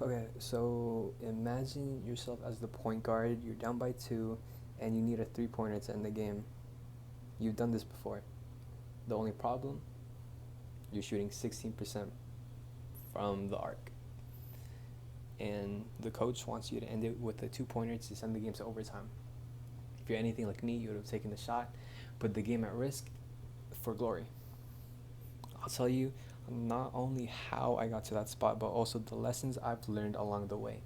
Okay, so imagine yourself as the point guard. You're down by two, and you need a three-pointer to end the game. You've done this before. The only problem, you're shooting 16% from the arc. And the coach wants you to end it with a two-pointer to send the game to overtime. If you're anything like me, you would have taken the shot, put the game at risk for glory. I'll tell you not only how I got to that spot, but also the lessons I've learned along the way.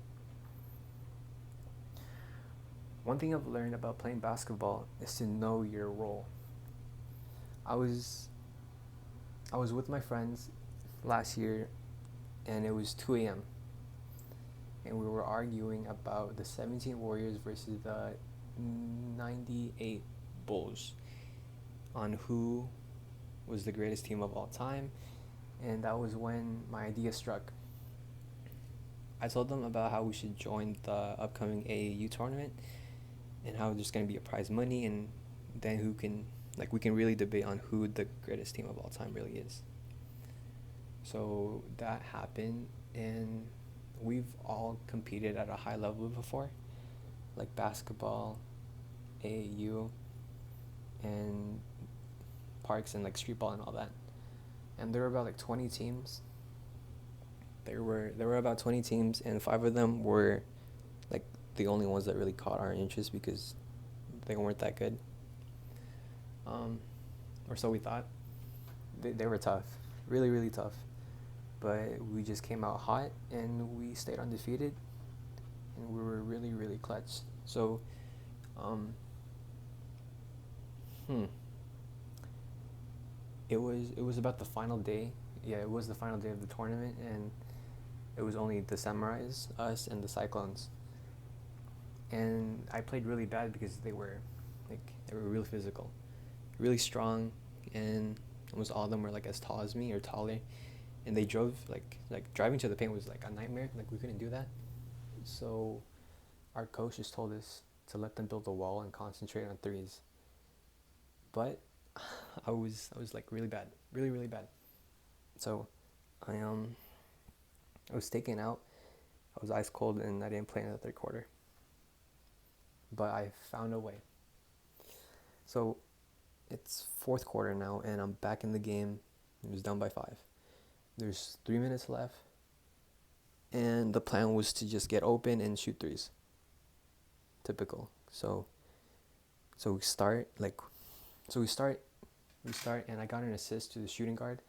One thing I've learned about playing basketball is to know your role. I was I was with my friends last year, and it was 2 a.m. and we were arguing about the 17 Warriors versus the 98 Bulls on who was the greatest team of all time, and that was when my idea struck. I told them about how we should join the upcoming AAU tournament and how there's going to be a prize money, and then who can, like, we can really debate on who the greatest team of all time really is. So that happened, and we've all competed at a high level before, like basketball, AAU, and parks and like street ball and all that. And there were about like 20 teams. There were about 20 teams, and five of them were like the only ones that really caught our interest because they weren't that good. Um, or so we thought. They were tough, really really tough. But we just came out hot and we stayed undefeated, and we were really really clutch. So, um, hmm, it was about the final day. Yeah, it was the final day of the tournament, and it was only the Samurais, us, and the Cyclones. And I played really bad because they were really physical, really strong, and almost all of them were like as tall as me or taller. And they drove like driving to the paint was like a nightmare. Like we couldn't do that. So our coach just told us to let them build a wall and concentrate on threes. But I was like really bad, really really bad. So I I was taken out. I was ice cold, and I didn't play in the third quarter. But I found a way. So it's fourth quarter now, and I'm back in the game. It was down by five. There's 3 minutes left, and the plan was to just get open and shoot threes. Typical. So we start like so we start, and I got an assist to the shooting guard,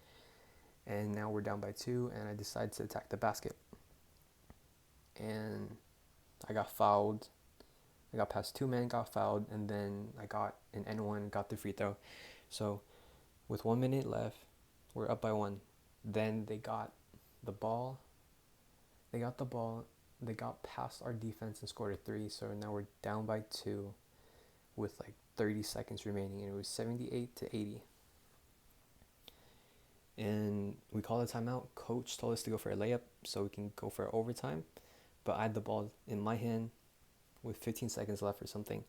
and now we're down by two, and I decide to attack the basket, and I got fouled. I got past two men, got fouled, and then I got an N1, got the free throw. So with 1 minute left, we're up by one. Then the ball. They got the ball. They got past our defense and scored a three. So now we're down by two with like 30 seconds remaining, and it was 78-80. And we called a timeout. Coach told us to go for a layup so we can go for overtime. But I had the ball in my hand with 15 seconds left or something.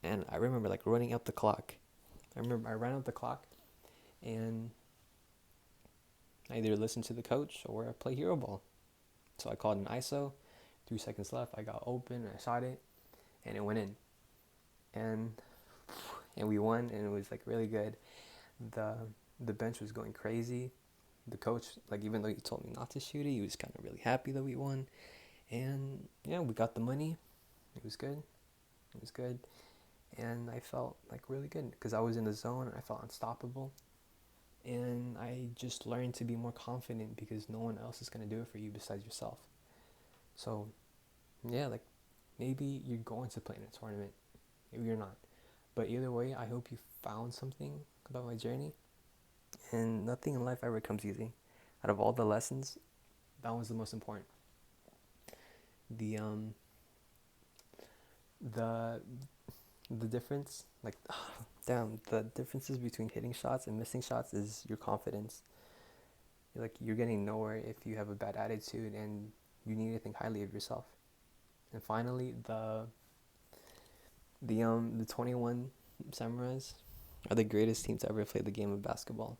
And I remember like running out the clock. I remember I ran out the clock, and I either listened to the coach or I play hero ball. So I called an ISO. 3 seconds left. I got open. I shot it, and it went in. And we won, and it was like really good. The the bench was going crazy. The coach, like, even though he told me not to shoot it, he was kind of really happy that we won. And yeah, we got the money. It was good. It was good. And I felt like really good because I was in the zone and I felt unstoppable. And I just learned to be more confident because no one else is going to do it for you besides yourself. So yeah, like, maybe you're going to play in a tournament, maybe you're not. But either way, I hope you found something about my journey. And nothing in life ever comes easy. Out of all the lessons, that was the most important. The the the difference, like, damn, the differences between hitting shots and missing shots is your confidence. You're getting nowhere if you have a bad attitude and you need to think highly of yourself. And finally, the 21 Samurais are the greatest team to ever play the game of basketball.